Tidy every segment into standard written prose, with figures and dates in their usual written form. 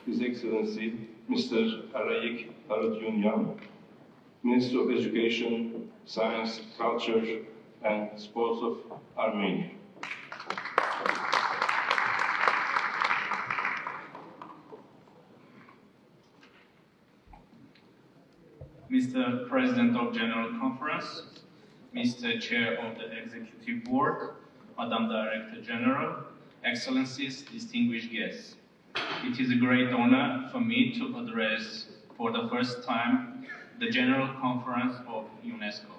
His Excellency Mr. Araik Harutyunyan, Minister of Education, Science, Culture and Sports of Armenia. Mr. President of General Conference, Mr. Chair of the Executive Board, Madam Director General, Excellencies, distinguished guests. It is a great honor for me to address for the first time the General Conference of UNESCO.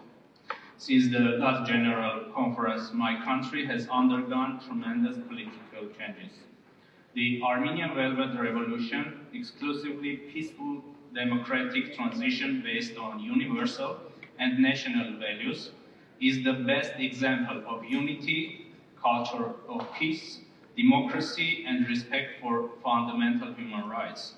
Since the last General Conference, my country has undergone tremendous political changes. The Armenian Velvet Revolution, exclusively peaceful democratic transition based on universal and national values, is the best example of unity, culture of peace, democracy, and respect for fundamental human rights.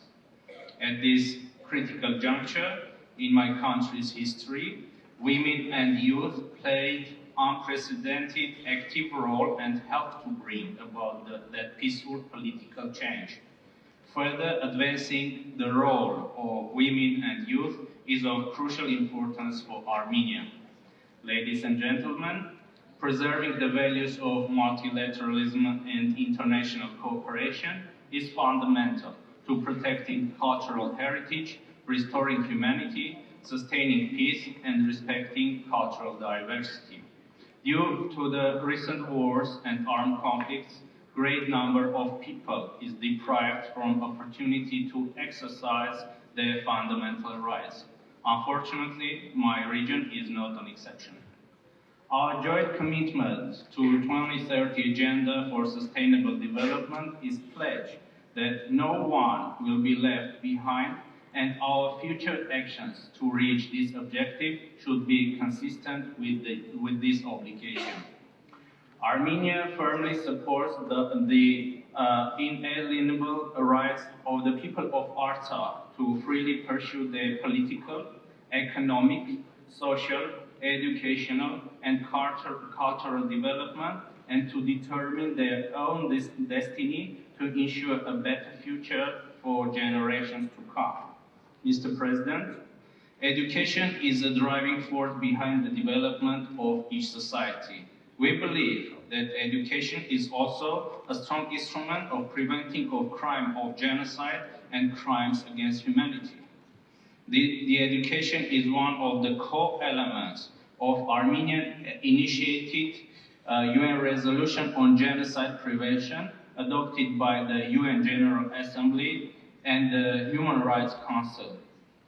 At this critical juncture in my country's history, women and youth played unprecedented active role and helped to bring about that peaceful political change. Further advancing the role of women and youth is of crucial importance for Armenia. Ladies and gentlemen, preserving the values of multilateralism and international cooperation is fundamental to protecting cultural heritage, restoring humanity, sustaining peace, and respecting cultural diversity. Due to the recent wars and armed conflicts, great number of people is deprived from opportunity to exercise their fundamental rights. Unfortunately, my region is not an exception. Our joint commitment to 2030 Agenda for Sustainable Development is pledged that no one will be left behind, and our future actions to reach this objective should be consistent with this obligation. Armenia firmly supports the inalienable rights of the people of Artsakh to freely pursue their political, economic, social, educational, and cultural development, and to determine their own destiny to ensure a better future for generations to come. Mr. President, education is a driving force behind the development of each society. We believe that education is also a strong instrument of preventing of crime of genocide and crimes against humanity. The education is one of the core elements of Armenian initiated UN resolution on genocide prevention adopted by the UN General Assembly and the Human Rights Council.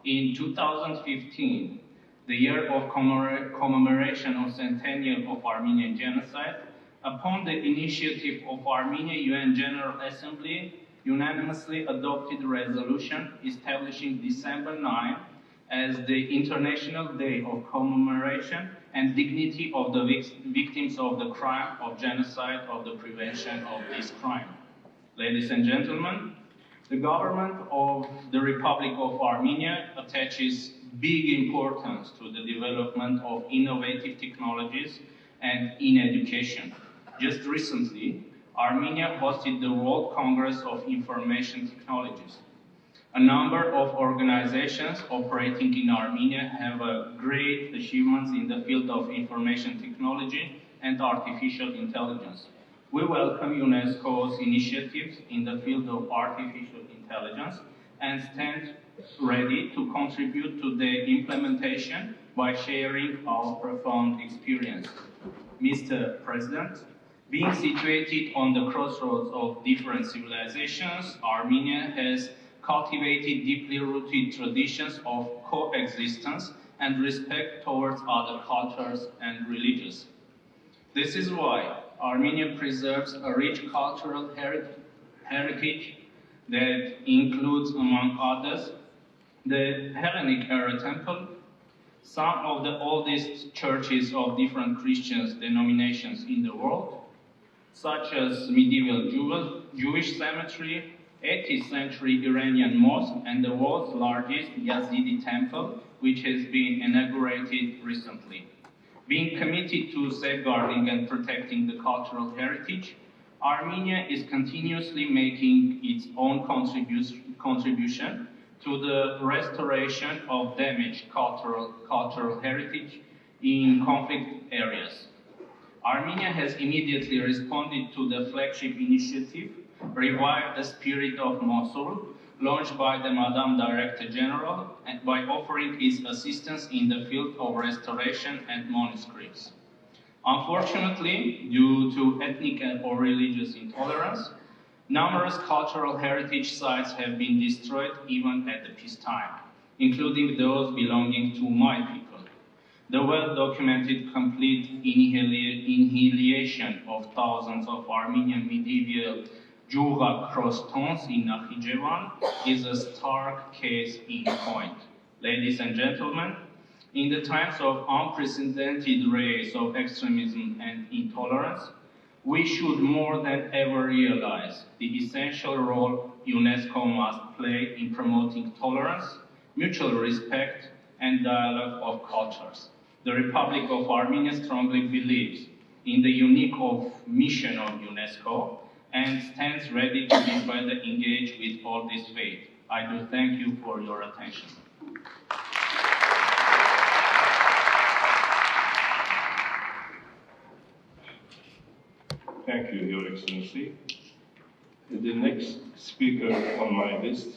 In 2015, the year of commemoration of centennial of Armenian genocide, upon the initiative of Armenia, UN General Assembly unanimously adopted a resolution establishing December 9 as the International Day of Commemoration and Dignity of the Victims of the Crime of Genocide, of the prevention of this crime. Ladies and gentlemen, the government of the Republic of Armenia attaches big importance to the development of innovative technologies and in education. Just recently, Armenia hosted the World Congress of Information Technologies. A number of organizations operating in Armenia have great achievements in the field of information technology and artificial intelligence. We welcome UNESCO's initiatives in the field of artificial intelligence and stand ready to contribute to their implementation by sharing our profound experience. Mr. President, being situated on the crossroads of different civilizations, Armenia has cultivated deeply rooted traditions of coexistence and respect towards other cultures and religions. This is why Armenia preserves a rich cultural heritage that includes, among others, the Hellenic era temple, some of the oldest churches of different Christian denominations in the world, such as medieval Jewish cemetery, 18th century Iranian mosque, and the world's largest Yazidi temple, which has been inaugurated recently. Being committed to safeguarding and protecting the cultural heritage, Armenia is continuously making its own contribution to the restoration of damaged cultural heritage in conflict areas. Armenia has immediately responded to the flagship initiative, Revive the Spirit of Mosul, launched by the Madam Director General, and by offering its assistance in the field of restoration and manuscripts. Unfortunately, due to ethnic or religious intolerance, numerous cultural heritage sites have been destroyed even at the peacetime, including those belonging to my people. The well-documented complete annihilation of thousands of Armenian medieval Juga cross tombs in Nakhichevan is a stark case in point. Ladies and gentlemen, in the times of unprecedented rays of extremism and intolerance, we should more than ever realize the essential role UNESCO must play in promoting tolerance, mutual respect, and dialogue of cultures. The Republic of Armenia strongly believes in the unique mission of UNESCO and stands ready to be further engaged with all this faith. I do thank you for your attention. Thank you, Your Excellency. The next speaker on my list